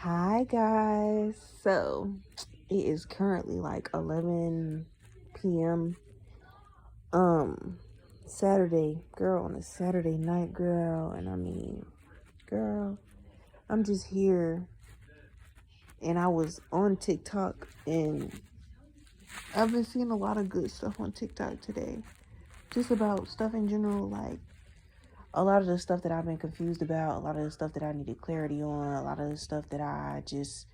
Hi guys. So it is currently like 11 p.m. Um Saturday, girl, on a Saturday night, girl, and girl, I'm just here and I was on TikTok and I've been seeing a lot of good stuff on TikTok today. Just about stuff in general, like a lot of the stuff that I've been confused about, a lot of the stuff that I needed clarity on, a lot of the stuff that I just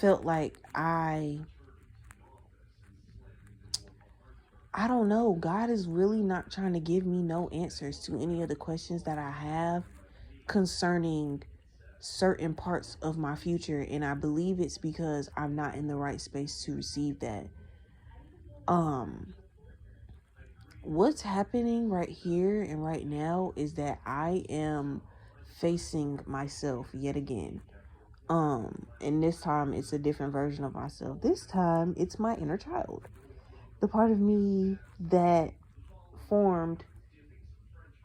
felt like I don't know. God is really not trying to give me no answers to any of the questions that I have concerning certain parts of my future. And I believe it's because I'm not in the right space to receive that. What's happening right here and right now is that I am facing myself yet again. And this time it's a different version of myself. This time it's my inner child. The part of me that formed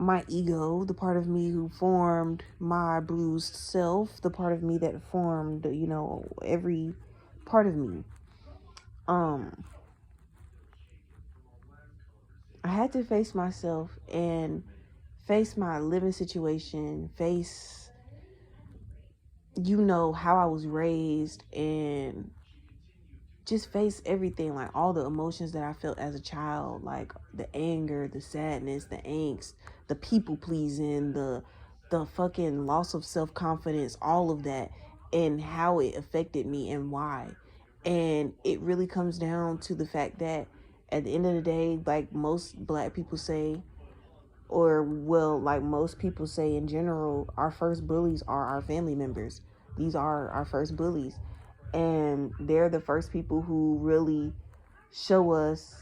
my ego, the part of me who formed my bruised self, the part of me that formed, every part of me. I had to face myself and face my living situation, face, how I was raised, and just face everything, like all the emotions that I felt as a child, like the anger, the sadness, the angst, the people pleasing, the fucking loss of self-confidence, all of that, and how it affected me and why. And it really comes down to the fact that at the end of the day, like most black people say, or well, like most people say in general, our first bullies are our family members. These are our first bullies, and they're the first people who really show us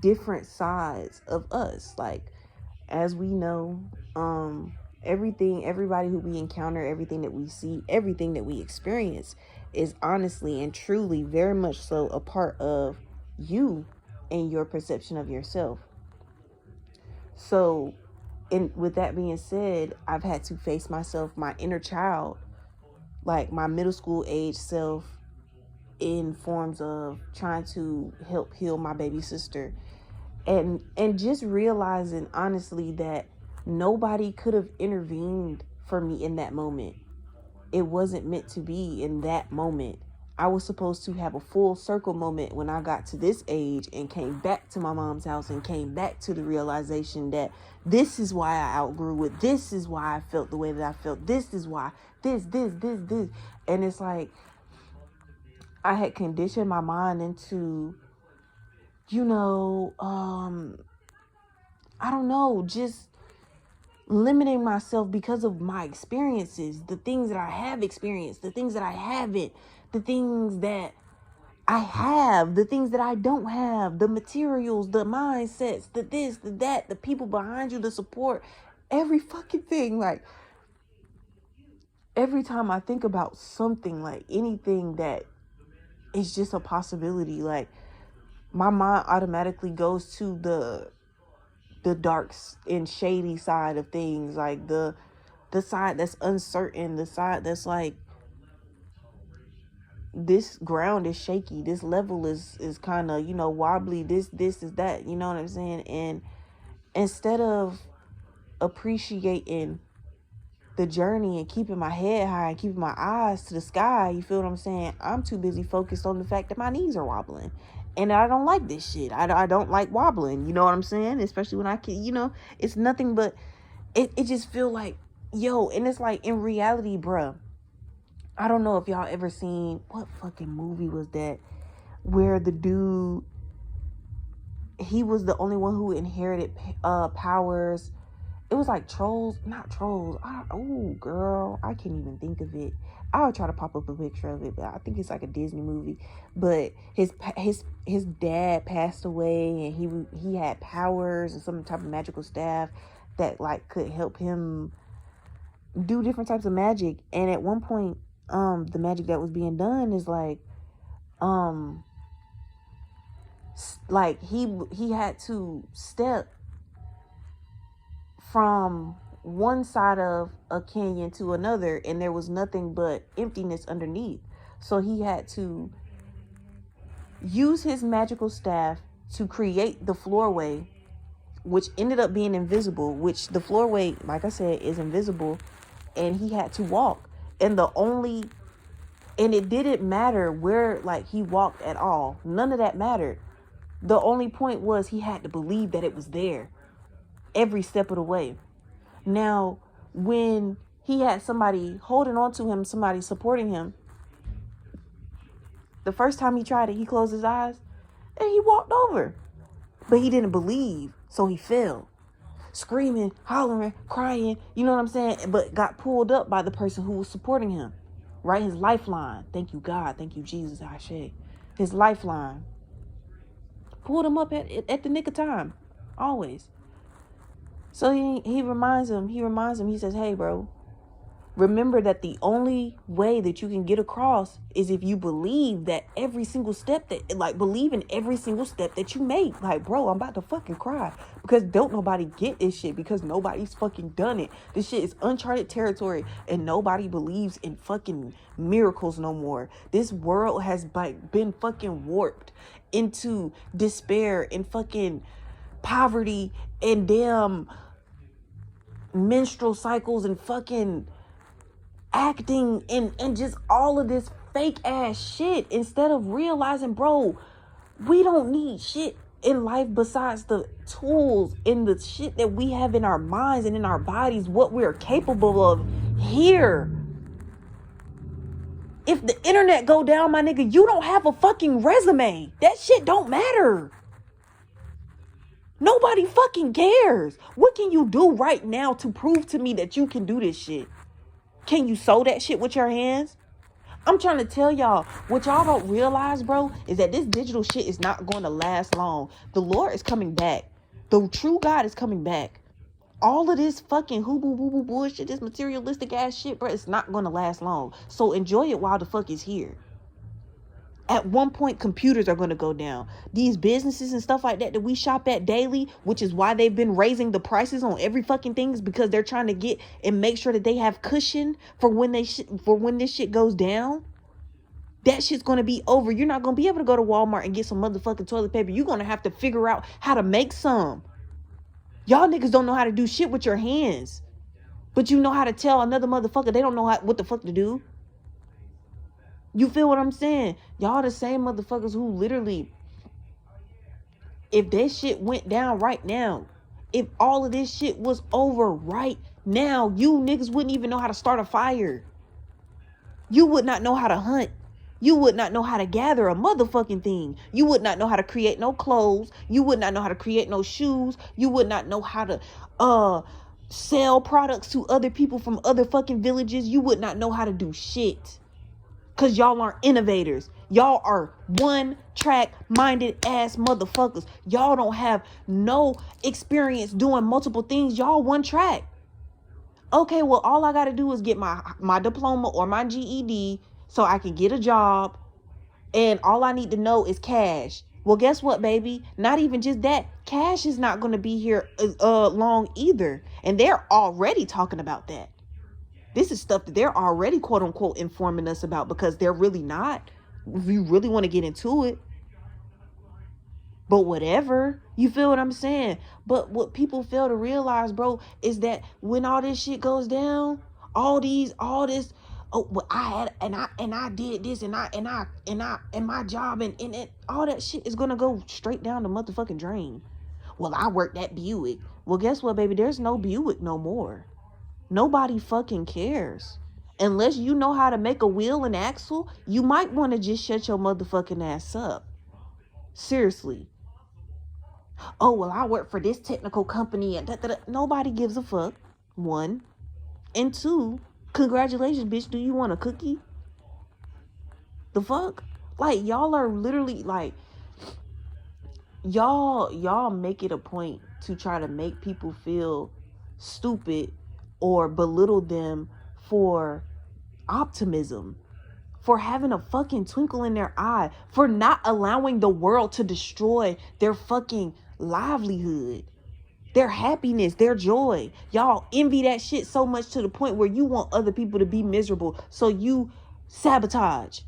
different sides of us. Like, as we know, everybody who we encounter, everything that we see, everything that we experience is honestly and truly very much so a part of you and your perception of yourself. So, and with that being said, I've had to face myself, my inner child, like my middle school age self, in forms of trying to help heal my baby sister, and just realizing honestly that nobody could have intervened for me in that moment. It wasn't meant to be in that moment. I was supposed to have a full circle moment when I got to this age and came back to my mom's house and came back to the realization that this is why I outgrew it. This is why I felt the way that I felt. This is why this. And it's like I had conditioned my mind into, I don't know, just limiting myself because of my experiences, the things that I have experienced, the things that I haven't, the things that I have, the things that I don't have, the materials, the mindsets, the this, the that, the people behind you, the support, every fucking thing. Like, every time I think about something, like anything that is just a possibility, like my mind automatically goes to the dark and shady side of things, like the side that's uncertain, the side that's like, this ground is shaky, this level is kind of, wobbly, this is that, you know what I'm saying? And instead of appreciating the journey and keeping my head high and keeping my eyes to the sky, you feel what I'm saying, I'm too busy focused on the fact that my knees are wobbling. And I don't like this shit. I don't like wobbling, you know what I'm saying? Especially when I can, it's nothing but, it just feel like, and it's like, in reality, bruh, I don't know if y'all ever seen, what fucking movie was that, where the dude, he was the only one who inherited powers. It was like Trolls, not Trolls. Oh, girl, I can't even think of it. I'll try to pop up a picture of it, but I think it's like a Disney movie. But his dad passed away, and he had powers and some type of magical staff that like could help him do different types of magic. And at one point, the magic that was being done is um like he had to step from one side of a canyon to another, and there was nothing but emptiness underneath. So he had to use his magical staff to create the floorway, which ended up being invisible, which the floorway, like I said, is invisible, and he had to walk. And it didn't matter where, like, he walked at all. None of that mattered. The only point was he had to believe that it was there every step of the way. Now, when he had somebody holding on to him, somebody supporting him, the first time he tried it, he closed his eyes and he walked over. But he didn't believe, so he fell. Screaming, hollering, crying, you know what I'm saying? But got pulled up by the person who was supporting him, right? His lifeline. Thank you, God. Thank you, Jesus. Ashe. His lifeline. Pulled him up at the nick of time. Always. So he reminds him, he says, hey, bro, remember that the only way that you can get across is if you believe that every single step believe in every single step that you make. Like, bro, I'm about to fucking cry because don't nobody get this shit because nobody's fucking done it. This shit is uncharted territory and nobody believes in fucking miracles no more. This world has been fucking warped into despair and fucking poverty and damn menstrual cycles and fucking acting and just all of this fake ass shit, instead of realizing, bro, we don't need shit in life besides the tools and the shit that we have in our minds and in our bodies, what we're capable of here. If the internet go down, my nigga, you don't have a fucking resume. That shit don't matter. Nobody fucking cares. What can you do right now to prove to me that you can do this shit? Can you sew that shit with your hands? I'm trying to tell y'all, what y'all don't realize, bro, is that this digital shit is not going to last long. The Lord is coming back. The true God is coming back. All of this fucking hoo-boo-boo-boo bullshit, this materialistic ass shit, bro, it's not going to last long. So enjoy it while the fuck it's here. At one point, computers are going to go down. These businesses and stuff like that we shop at daily, which is why they've been raising the prices on every fucking thing, is because they're trying to get and make sure that they have cushion for when this shit goes down. That shit's going to be over. You're not going to be able to go to Walmart and get some motherfucking toilet paper. You're going to have to figure out how to make some. Y'all niggas don't know how to do shit with your hands, but you know how to tell another motherfucker they don't know what the fuck to do. You feel what I'm saying? Y'all the same motherfuckers who literally, if that shit went down right now, if all of this shit was over right now, you niggas wouldn't even know how to start a fire. You would not know how to hunt. You would not know how to gather a motherfucking thing. You would not know how to create no clothes. You would not know how to create no shoes. You would not know how to sell products to other people from other fucking villages. You would not know how to do shit. Because y'all aren't innovators. Y'all are one-track minded ass motherfuckers. Y'all don't have no experience doing multiple things. Y'all one track. Okay, well, all I got to do is get my diploma or my GED so I can get a job. And all I need to know is cash. Well, guess what, baby? Not even just that. Cash is not going to be here long either. And they're already talking about that. This is stuff that they're already, quote unquote, informing us about, because they're really not. If you really want to get into it. But whatever. You feel what I'm saying? But what people fail to realize, bro, is that when all this shit goes down, all this, oh, well, I did this and my job and all that shit is gonna go straight down the motherfucking drain. Well, I worked at Buick. Well, guess what, baby? There's no Buick no more. Nobody fucking cares. Unless you know how to make a wheel and axle, you might want to just shut your motherfucking ass up. Seriously. Oh, well, I work for this technical company and nobody gives a fuck. One. And two, congratulations, bitch. Do you want a cookie? The fuck? Like, y'all are literally like, y'all make it a point to try to make people feel stupid or belittle them for optimism, for having a fucking twinkle in their eye, for not allowing the world to destroy their fucking livelihood. their happiness, their joy. Y'all envy that shit so much to the point where you want other people to be miserable. So you sabotage.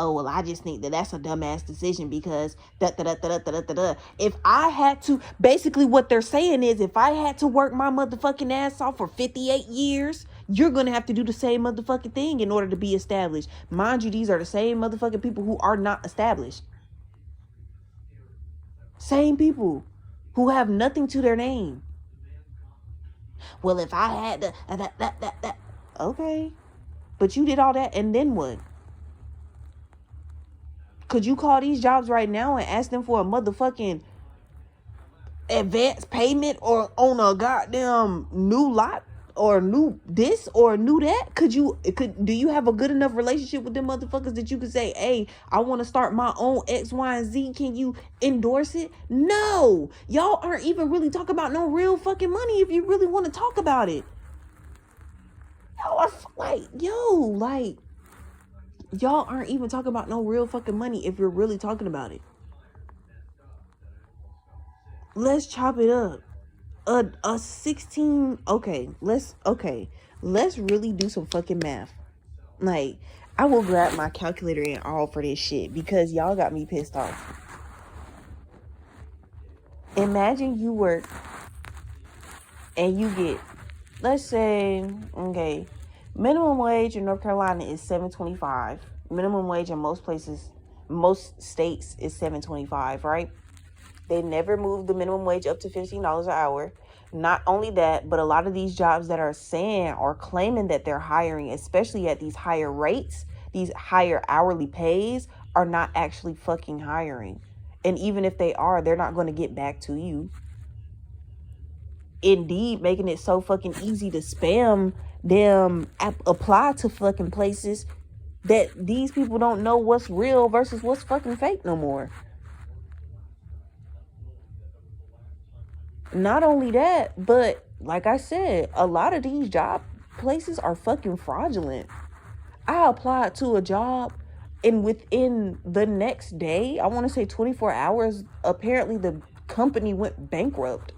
Oh, well, I just think that that's a dumbass decision because if I had to, basically what they're saying is, if I had to work my motherfucking ass off for 58 years, you're going to have to do the same motherfucking thing in order to be established. Mind you, these are the same motherfucking people who are not established. Same people who have nothing to their name. Well, if I had to, okay. But you did all that and then what? Could you call these jobs right now and ask them for a motherfucking advance payment or on a goddamn new lot or new this or new that? Do you have a good enough relationship with them motherfuckers that you could say, hey, I want to start my own X, Y, and Z. Can you endorse it? No, y'all aren't even really talking about no real fucking money if you really want to talk about it. Y'all aren't even talking about no real fucking money if you're really talking about it. Let's chop it up. A 16, let's really do some fucking math. Like, I will grab my calculator and all for this shit because y'all got me pissed off. Imagine you work and you get, let's say, okay, minimum wage in North Carolina is $7.25. Minimum wage in most places, most states is $7.25, right? They never moved the minimum wage up to $15 an hour. Not only that, but a lot of these jobs that are saying or claiming that they're hiring, especially at these higher rates, these higher hourly pays, are not actually fucking hiring. And even if they are, they're not going to get back to you. Indeed, making it so fucking easy to spam them, apply to fucking places that these people don't know what's real versus what's fucking fake no more. Not only that, but like I said, a lot of these job places are fucking fraudulent. I applied to a job and within the next day, I want to say 24 hours, apparently the company went bankrupt.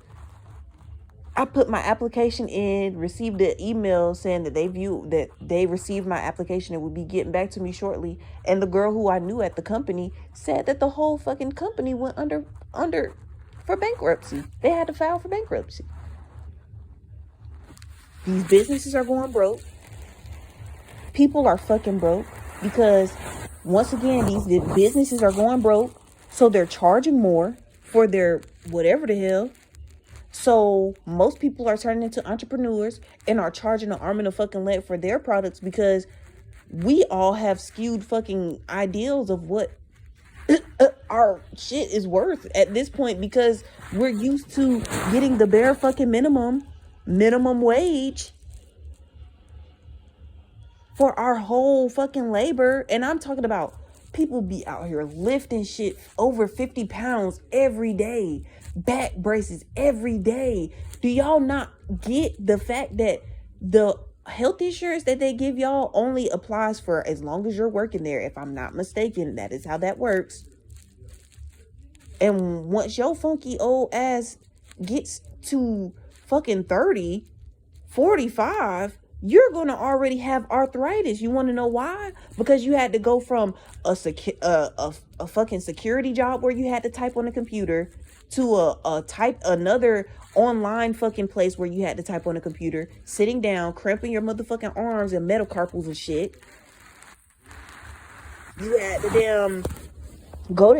I put my application in, received an email saying that they received my application and would be getting back to me shortly. And the girl who I knew at the company said that the whole fucking company went under for bankruptcy. They had to file for bankruptcy. These businesses are going broke. People are fucking broke because, once again, these businesses are going broke. So they're charging more for their whatever the hell. So most people are turning into entrepreneurs and are charging an arm and a fucking leg for their products because we all have skewed fucking ideals of what our shit is worth at this point because we're used to getting the bare fucking minimum wage for our whole fucking labor. And I'm talking about people be out here lifting shit over 50 pounds every day, back braces every day. Do y'all not get the fact that the health insurance that they give y'all only applies for as long as you're working there? If I'm not mistaken, that is how that works. And once your funky old ass gets to fucking 30, 45, you're going to already have arthritis. You want to know why? Because you had to go from a fucking security job where you had to type on a computer to another online fucking place where you had to type on a computer, sitting down, cramping your motherfucking arms and metacarpals and shit. You had to go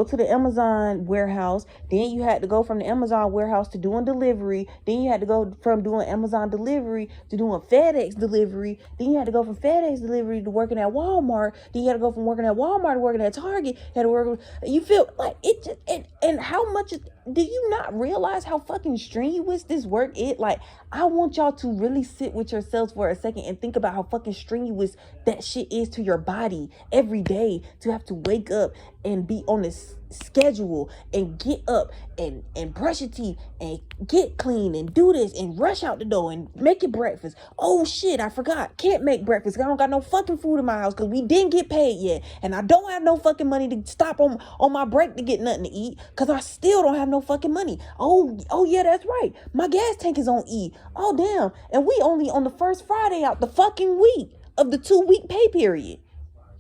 to the Amazon warehouse. Then you had to go from the Amazon warehouse to doing delivery. Then you had to go from doing Amazon delivery to doing FedEx delivery. Then you had to go from FedEx delivery to working at Walmart. Then you had to go from working at Walmart to working at Target. You had to work. You feel like it just, and how much do you not realize how fucking strenuous this work is? Like, I want y'all to really sit with yourselves for a second and think about how fucking strenuous that shit is to your body every day, to have to wake up and be on this schedule and get up and brush your teeth and get clean and do this and rush out the door and make your breakfast. Oh shit, I forgot. Can't make breakfast. I don't got no fucking food in my house because we didn't get paid yet. And I don't have no fucking money to stop on my break to get nothing to eat because I still don't have no fucking money. Oh yeah, that's right. My gas tank is on E. Oh damn. And we only on the first Friday out the fucking week of the 2-week pay period.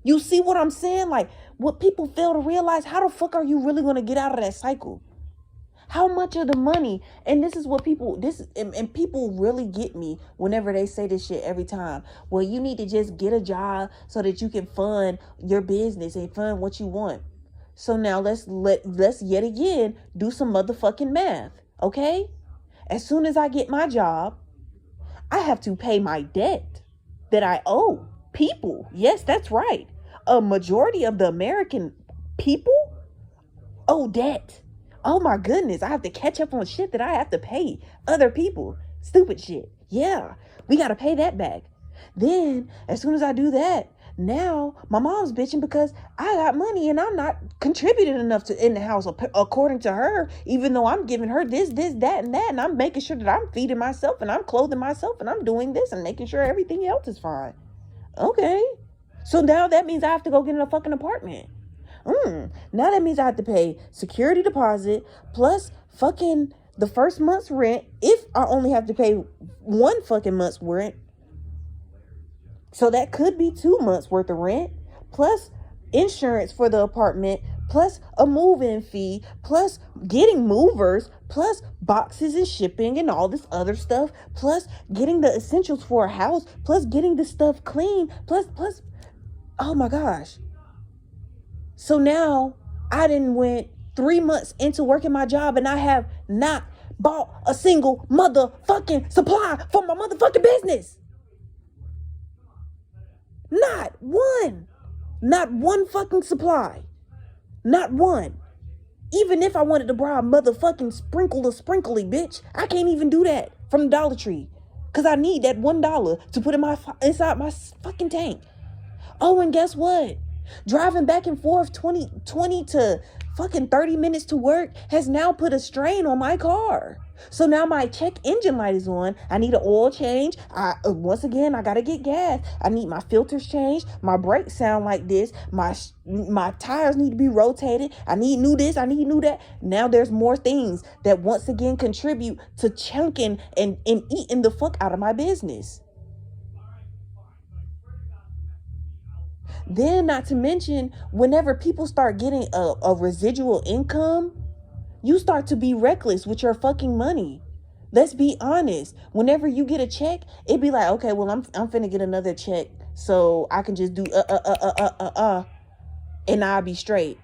You see what I'm saying? Like, what people fail to realize, how the fuck are you really going to get out of that cycle? How much of the money, and this is what people, and people really get me whenever they say this shit every time. Well, you need to just get a job so that you can fund your business and fund what you want. So now let's yet again do some motherfucking math, okay? As soon as I get my job, I have to pay my debt that I owe people. Yes, that's right. A majority of the American people owe debt. Oh my goodness, I have to catch up on shit that I have to pay other people. Stupid shit. Yeah, we got to pay that back. Then, as soon as I do that, now my mom's bitching because I got money and I'm not contributing enough to in the house according to her, even though I'm giving her this, that, and that, and I'm making sure that I'm feeding myself and I'm clothing myself and I'm doing this and making sure everything else is fine. Okay. So now that means I have to go get in a fucking apartment. Now that means I have to pay security deposit plus fucking the first month's rent if I only have to pay one fucking month's rent. So that could be 2 months worth of rent plus insurance for the apartment plus a move-in fee plus getting movers plus boxes and shipping and all this other stuff plus getting the essentials for a house plus getting the stuff clean plus oh my gosh. So now I done went 3 months into working my job and I have not bought a single motherfucking supply for my motherfucking business. Not one fucking supply. Not one. Even if I wanted to buy a motherfucking sprinkly bitch, I can't even do that from the Dollar Tree. Because I need that $1 to put inside my fucking tank. Oh, and guess what? Driving back and forth 20 to fucking 30 minutes to work has now put a strain on my car. So now my check engine light is on. I need an oil change. Once again, I gotta get gas. I need my filters changed. My brakes sound like this. My tires need to be rotated. I need new this. I need new that. Now there's more things that once again contribute to chunking and eating the fuck out of my business. Then, not to mention, whenever people start getting a residual income, you start to be reckless with your fucking money. Let's be honest. Whenever you get a check, it be like, okay, well, I'm finna get another check, so I can just do and I'll be straight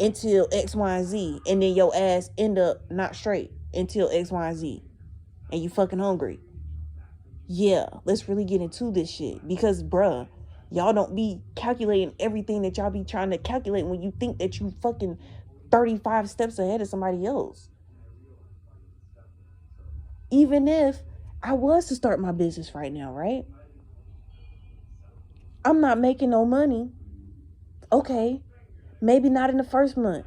until X, Y, and Z, and then your ass end up not straight until X, Y, and Z, and you fucking hungry. Yeah, let's really get into this shit because, bruh. Y'all don't be calculating everything that y'all be trying to calculate when you think that you fucking 35 steps ahead of somebody else. Even if I was to start my business right now, right? I'm not making no money. Okay. Maybe not in the first month.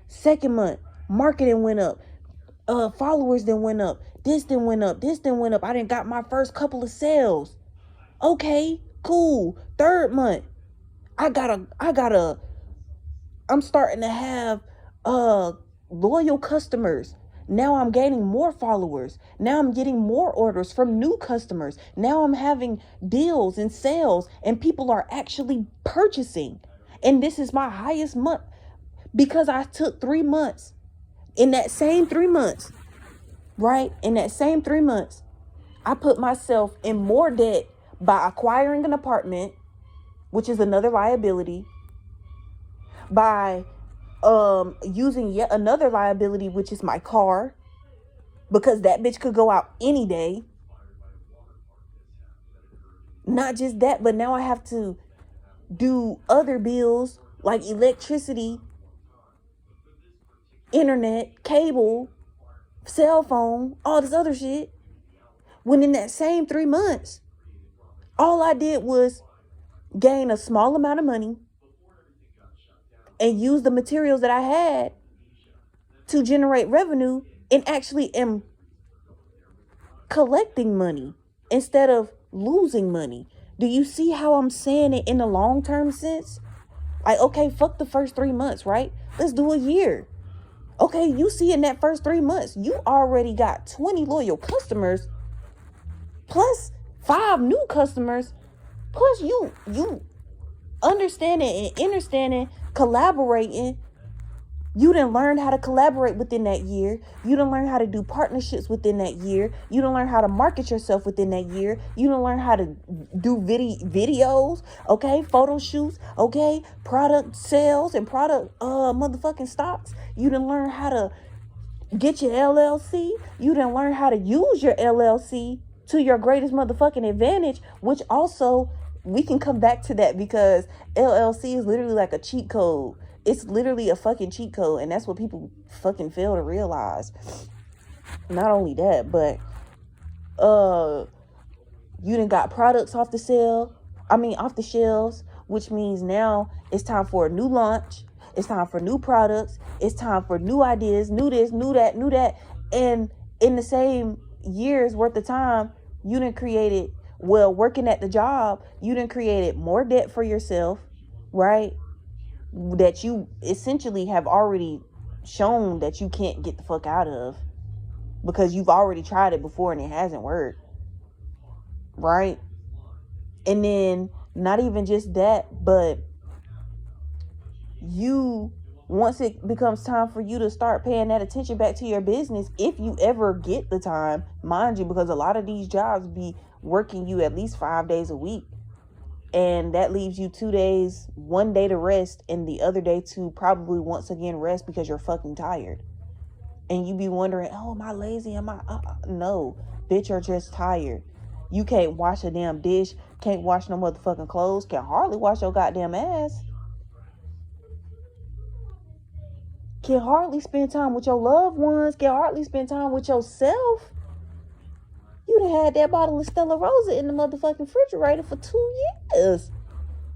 Second month, marketing went up. Followers then went up. This then went up. This then went up. I done got my first couple of sales. Okay. Cool. Third month, I'm starting to have loyal customers. Now I'm gaining more followers. Now I'm getting more orders from new customers. Now I'm having deals and sales and people are actually purchasing. And this is my highest month because I took 3 months. In that same 3 months, right? In that same 3 months, I put myself in more debt by acquiring an apartment, which is another liability, by using yet another liability, which is my car, because that bitch could go out any day. Not just that, but now I have to do other bills like electricity, internet, cable, cell phone, all this other shit. When in that same 3 months, all I did was gain a small amount of money and use the materials that I had to generate revenue and actually am collecting money instead of losing money. Do you see how I'm saying it in a long-term sense? Like, okay, fuck the first 3 months, right? Let's do a year. Okay, you see in that first 3 months, you already got 20 loyal customers plus 5 new customers, plus you understanding and understanding, collaborating. You done learn how to collaborate within that year. You done learn how to do partnerships within that year. You done learn how to market yourself within that year. You done learn how to do videos, okay, photo shoots, okay, product sales and product motherfucking stocks. You done learn how to get your LLC. You done learn how to use your LLC to your greatest motherfucking advantage, which also we can come back to that because LLC is literally like a cheat code. It's literally a fucking cheat code, and that's what people fucking fail to realize. Not only that, but you done got products off the shelves, which means now it's time for a new launch. It's time for new products. It's time for new ideas, new this, new that, new that. And in the same year's worth of time, you done created, working at the job, you done created more debt for yourself, right? That you essentially have already shown that you can't get the fuck out of because you've already tried it before and it hasn't worked, right? And then not even just that, but once it becomes time for you to start paying that attention back to your business, if you ever get the time, mind you, because a lot of these jobs be working you at least 5 days a week. And that leaves you 2 days, 1 day to rest, and the other day to probably once again rest because you're fucking tired. And you be wondering, oh, am I lazy? No, bitch, you're just tired. You can't wash a damn dish, can't wash no motherfucking clothes, can hardly wash your goddamn ass. Can hardly spend time with your loved ones, can hardly spend time with yourself. You done had that bottle of Stella Rosa in the motherfucking refrigerator for 2 years.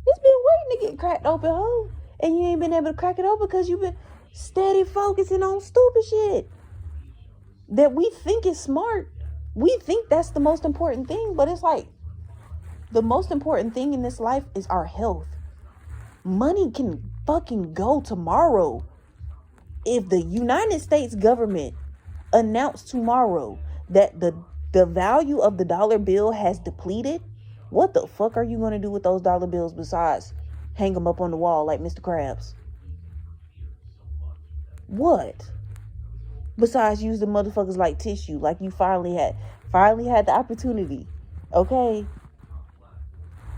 It's been waiting to get cracked open, ho. And you ain't been able to crack it open because you've been steady focusing on stupid shit that we think is smart. We think that's the most important thing, but it's like the most important thing in this life is our health. Money can fucking go tomorrow. If the United States government announced tomorrow that the value of the dollar bill has depleted, what the fuck are you going to do with those dollar bills besides hang them up on the wall like Mr. Krabs? What? Besides use the motherfuckers like tissue, like you finally had the opportunity. Okay?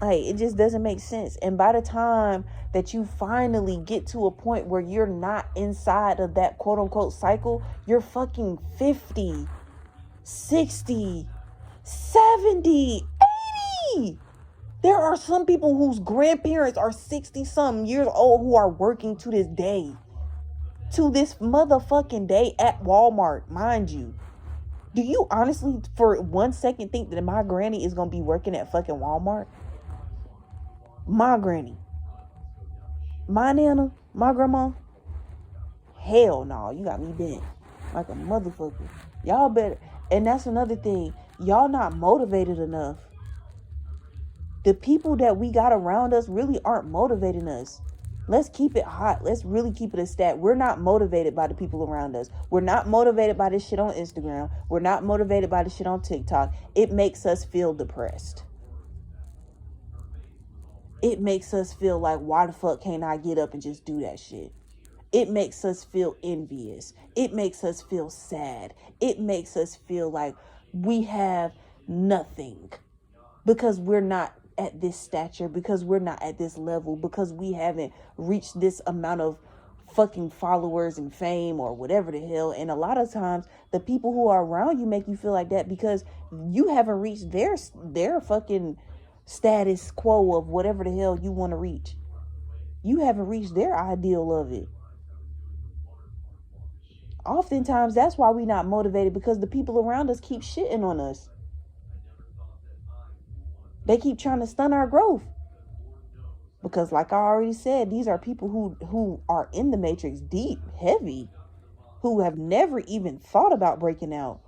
Like, it just doesn't make sense. And by the time that you finally get to a point where you're not inside of that quote unquote cycle, you're fucking 50, 60, 70, 80. There are some people whose grandparents are 60 something years old who are working to this day. To this motherfucking day at Walmart, mind you. Do you honestly for 1 second think that my granny is going to be working at fucking Walmart? My granny. My nana, my grandma. Hell no, you got me bent like a motherfucker. Y'all better. And that's another thing. Y'all not motivated enough. The people that we got around us really aren't motivating us. Let's keep it hot. Let's really keep it a stat. We're not motivated by the people around us. We're not motivated by this shit on Instagram. We're not motivated by the shit on TikTok. It makes us feel depressed. It makes us feel like, why the fuck can't I get up and just do that shit? It makes us feel envious. It makes us feel sad. It makes us feel like we have nothing because we're not at this stature, because we're not at this level, because we haven't reached this amount of fucking followers and fame or whatever the hell. And a lot of times the people who are around you make you feel like that because you haven't reached their fucking status quo of whatever the hell you want to reach. You haven't reached their ideal of it. Oftentimes that's why we're not motivated, because the people around us keep shitting on us. They keep trying to stunt our growth Because like I already said, these are people who are in the matrix deep, heavy, who have never even thought about breaking out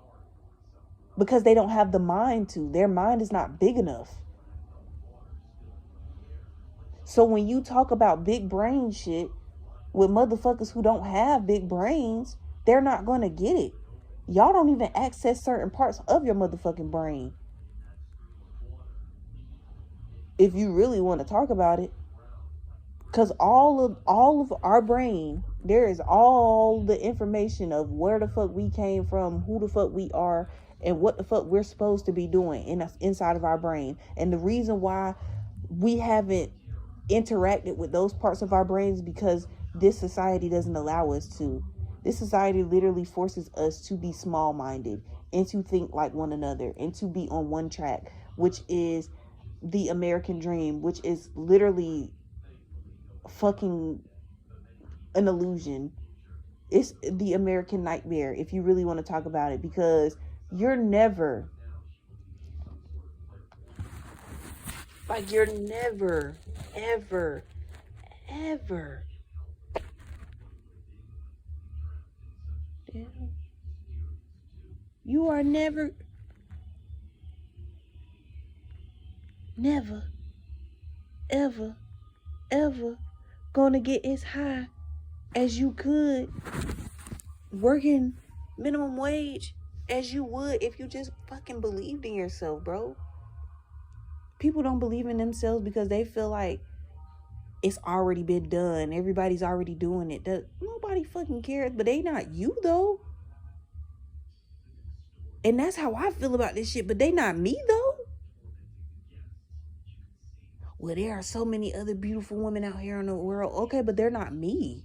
because they don't have the mind to. Their mind is not big enough. So when you talk about big brain shit with motherfuckers who don't have big brains, they're not going to get it. Y'all don't even access certain parts of your motherfucking brain. If you really want to talk about it. Because all of our brain, there is all the information of where the fuck we came from, who the fuck we are, and what the fuck we're supposed to be doing inside of our brain. And the reason why we haven't interacted with those parts of our brains because this society doesn't allow us to. This society literally forces us to be small-minded and to think like one another and to be on one track, which is the American dream, which is literally fucking an illusion. It's the American nightmare if you really want to talk about it, because you're never ever you are never ever gonna get as high as you could working minimum wage as you would if you just fucking believed in yourself, bro. People don't believe in themselves because they feel like it's already been done. Everybody's already doing it. Nobody fucking cares, but they not you though. And that's how I feel about this shit, but they not me though. Well, there are so many other beautiful women out here in the world. Okay, but they're not me.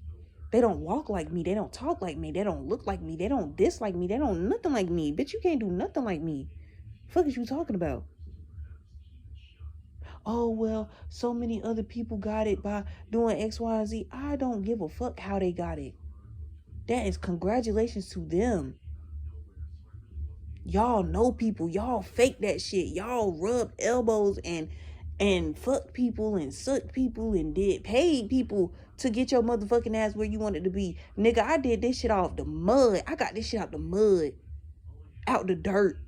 They don't walk like me. They don't talk like me. They don't look like me. They don't dislike me. They don't nothing like me. Bitch, you can't do nothing like me. Fuck is you talking about? Oh, well, so many other people got it by doing X, Y, and Z. I don't give a fuck how they got it. That is congratulations to them. Y'all know people. Y'all fake that shit. Y'all rub elbows and fuck people and suck people and did paid people to get your motherfucking ass where you wanted to be. Nigga, I did this shit off the mud. I got this shit out the mud. Out the dirt.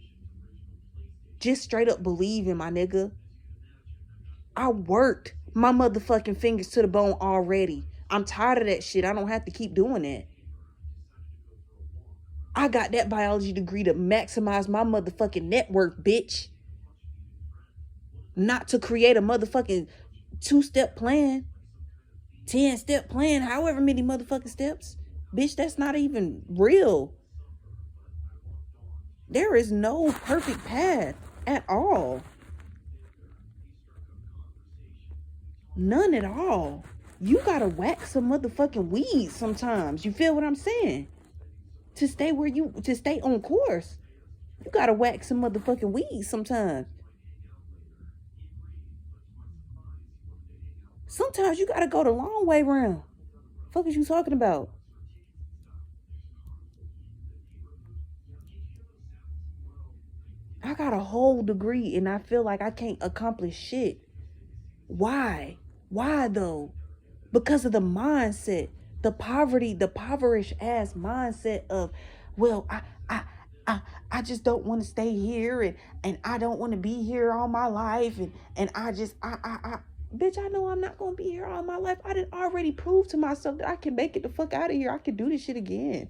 Just straight up believing, my nigga. I worked my motherfucking fingers to the bone already. I'm tired of that shit. I don't have to keep doing that. I got that biology degree to maximize my motherfucking network, bitch. Not to create a motherfucking 2-step plan, 10-step plan, however many motherfucking steps. Bitch, that's not even real. There is no perfect path at all. None at all. You gotta whack some motherfucking weeds sometimes. You feel what I'm saying? To stay on course. You gotta whack some motherfucking weeds sometimes. Sometimes you gotta go the long way round. Fuck is you talking about? I got a whole degree and I feel like I can't accomplish shit. Why? Why though? Because of the mindset, the povertish ass mindset of, well, I just don't want to stay here and I don't want to be here all my life and bitch, I know I'm not gonna be here all my life. I did already prove to myself that I can make it the fuck out of here. I can do this shit again.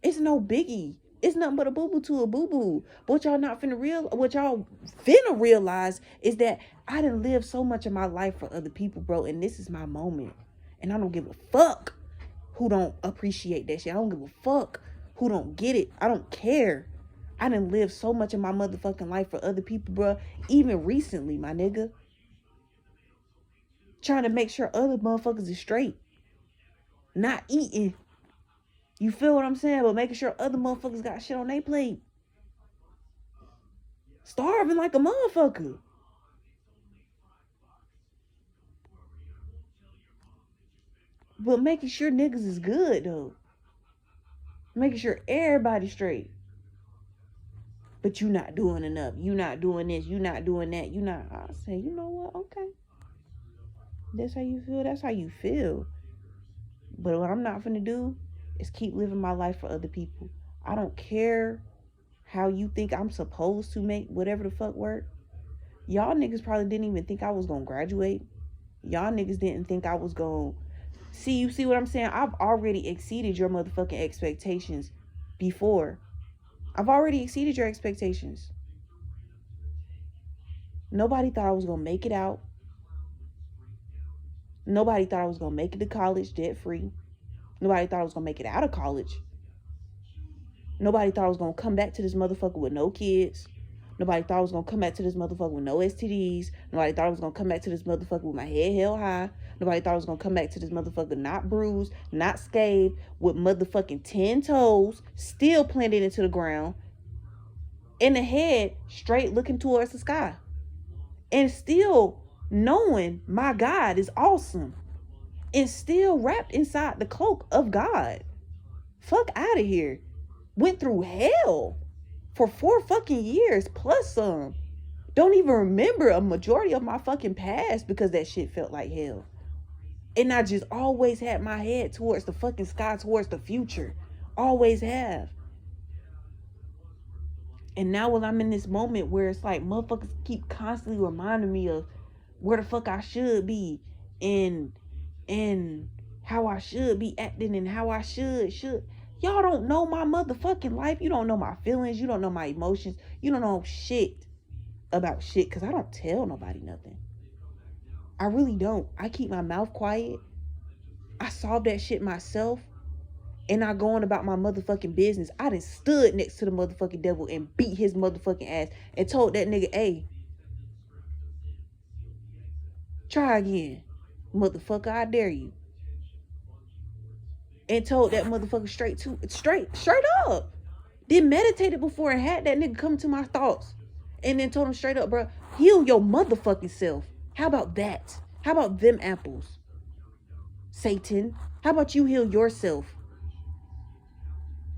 It's no biggie. It's nothing but a boo-boo to a boo-boo. What y'all finna realize is that I done lived so much of my life for other people, bro, and this is my moment. And I don't give a fuck who don't appreciate that shit. I don't give a fuck who don't get it. I don't care. I done lived so much of my motherfucking life for other people, bro. Even recently, my nigga. Trying to make sure other motherfuckers is straight. Not eating. You feel what I'm saying? But making sure other motherfuckers got shit on their plate. Starving like a motherfucker. But making sure niggas is good, though. Making sure everybody's straight. But you not doing enough. You not doing this. You not doing that. You not. I say, you know what? Okay. That's how you feel. That's how you feel. But what I'm not finna do is keep living my life for other people. I don't care how you think I'm supposed to make whatever the fuck work. Y'all niggas probably didn't even think I was gonna graduate. Y'all niggas didn't think I was gonna see. You see what I'm saying? I've already exceeded your motherfucking expectations before. I've already exceeded your expectations. Nobody thought I was gonna make it out. Nobody thought I was gonna make it to college debt free. Nobody thought I was gonna make it out of college. Nobody thought I was gonna come back to this motherfucker with no kids. Nobody thought I was gonna come back to this motherfucker with no STDs. Nobody thought I was gonna come back to this motherfucker with my head held high. Nobody thought I was gonna come back to this motherfucker not bruised, not scathed, with motherfucking 10 toes, still planted into the ground, in the head, straight looking towards the sky. And still knowing my God is awesome. And still wrapped inside the cloak of God. Fuck out of here. Went through hell for 4 fucking years plus some. Don't even remember a majority of my fucking past because that shit felt like hell. And I just always had my head towards the fucking sky, towards the future. Always have. And now when I'm in this moment where it's like motherfuckers keep constantly reminding me of where the fuck I should be and how I should be acting and how I should. Y'all don't know my motherfucking life. You don't know my feelings. You don't know my emotions. You don't know shit about shit because I don't tell nobody nothing. I really don't. I keep my mouth quiet. I solve that shit myself. And I go on about my motherfucking business. I done stood next to the motherfucking devil and beat his motherfucking ass and told that nigga, hey, try again. Motherfucker, I dare you. And told that motherfucker straight up. Then meditated before and had that nigga come to my thoughts. And then told him straight up, bro, heal your motherfucking self. How about that? How about them apples? Satan, how about you heal yourself?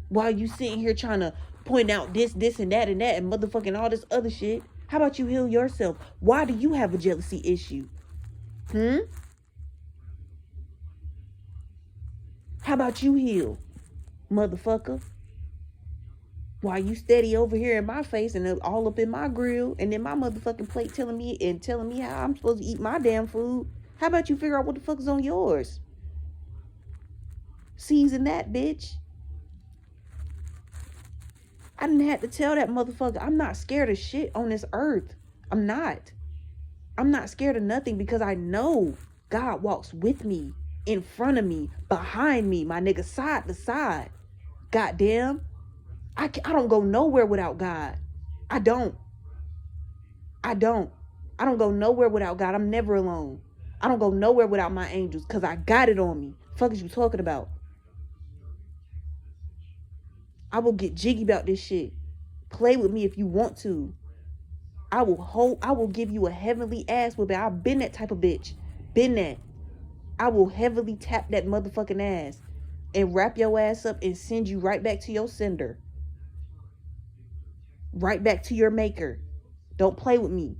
While you sitting here trying to point out this, and that, and motherfucking all this other shit. How about you heal yourself? Why do you have a jealousy issue? How about you heal, motherfucker? Why you steady over here in my face and all up in my grill and in my motherfucking plate telling me how I'm supposed to eat my damn food? How about you figure out what the fuck is on yours? Season that, bitch. I didn't have to tell that motherfucker I'm not scared of shit on this earth. I'm not. I'm not scared of nothing because I know God walks with me, in front of me, behind me, my nigga, side to side. Goddamn. I don't go nowhere without God. I don't go nowhere without God. I'm never alone. I don't go nowhere without my angels because I got it on me. Fuck is you talking about? I will get jiggy about this shit. Play with me if you want to. I will give you a heavenly ass whipping. I've been that type of bitch. Been that. I will heavily tap that motherfucking ass and wrap your ass up and send you right back to your sender. Right back to your maker. Don't play with me.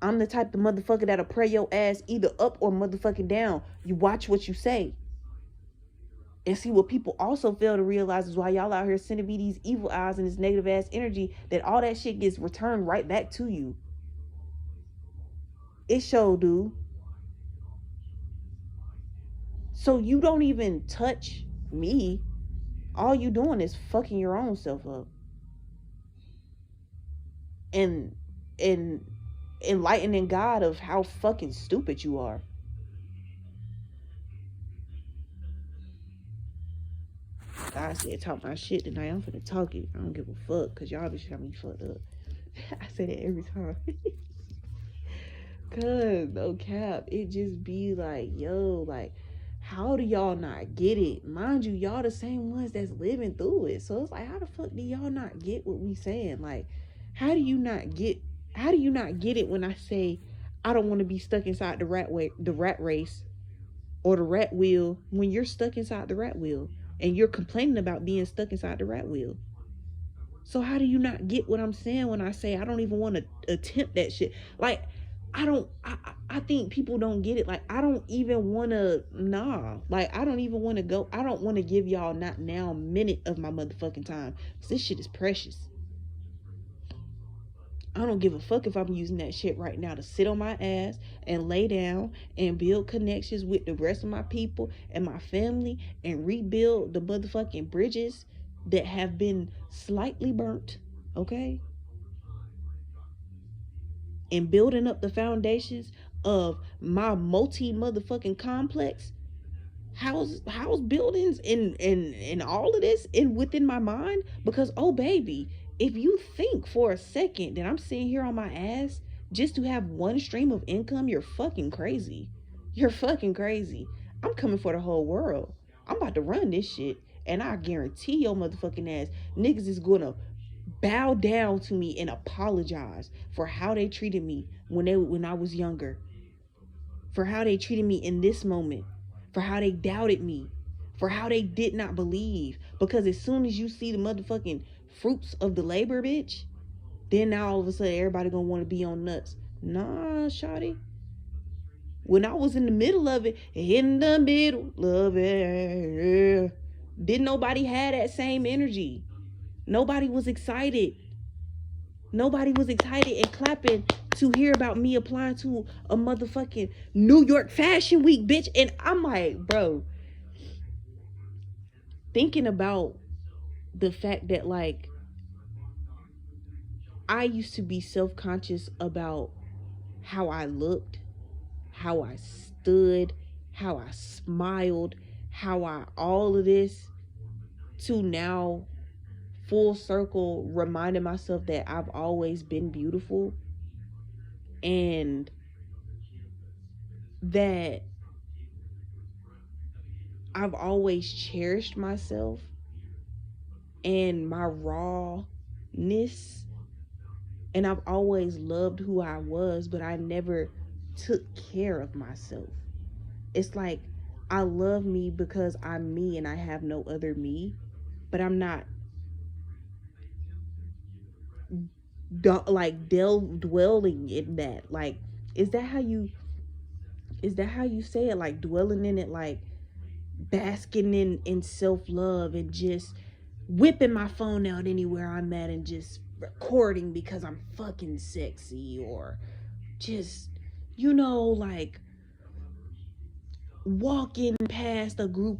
I'm the type of motherfucker that'll pray your ass either up or motherfucking down. You watch what you say. And see, what people also fail to realize is why y'all out here sending me these evil eyes and this negative ass energy, that all that shit gets returned right back to you. It sure do. So you don't even touch me. All you doing is fucking your own self up. And enlightening God of how fucking stupid you are. God said talk my shit tonight. I'm finna talk it. I don't give a fuck because y'all be got me fucked up. I say that every time. Cause no cap, it just be like, yo, like, how do y'all not get it? Mind you, y'all the same ones that's living through it. So it's like, how the fuck do y'all not get what we saying? Like, how do you not get it when I say I don't want to be stuck inside the rat race or the rat wheel when you're stuck inside the rat wheel and you're complaining about being stuck inside the rat wheel? So how do you not get what I'm saying when I say I don't even want to attempt that shit? Like, I think people don't get it. Like, I don't even want to, like, I don't even want to go. I don't want to give y'all not now a minute of my motherfucking time. This shit is precious. I don't give a fuck if I'm using that shit right now to sit on my ass and lay down and build connections with the rest of my people and my family and rebuild the motherfucking bridges that have been slightly burnt, okay? And building up the foundations of my multi motherfucking complex house buildings and all of this in within my mind. Because, oh baby, if you think for a second that I'm sitting here on my ass just to have one stream of income, you're fucking crazy. You're fucking crazy. I'm coming for the whole world. I'm about to run this shit, and I guarantee your motherfucking ass niggas is gonna bow down to me and apologize for how they treated me when I was younger, for how they treated me in this moment, for how they doubted me, for how they did not believe. Because as soon as you see the motherfucking fruits of the labor, bitch, then now all of a sudden everybody gonna want to be on nuts. Nah, shawty. When I was in the middle of it, didn't nobody have that same energy. Nobody was excited. Nobody was excited and clapping to hear about me applying to a motherfucking New York Fashion Week, bitch. And I'm like, bro, thinking about the fact that, like, I used to be self-conscious about how I looked, how I stood, how I smiled, how I all of this, to now full circle reminding myself that I've always been beautiful and that I've always cherished myself and my rawness, and I've always loved who I was, but I never took care of myself. It's like I love me because I'm me and I have no other me, but I'm not like dwelling in that. Like, is that how you say it? Like, dwelling in it, like basking in self-love and just whipping my phone out anywhere I'm at and just recording because I'm fucking sexy, or just, like walking past a group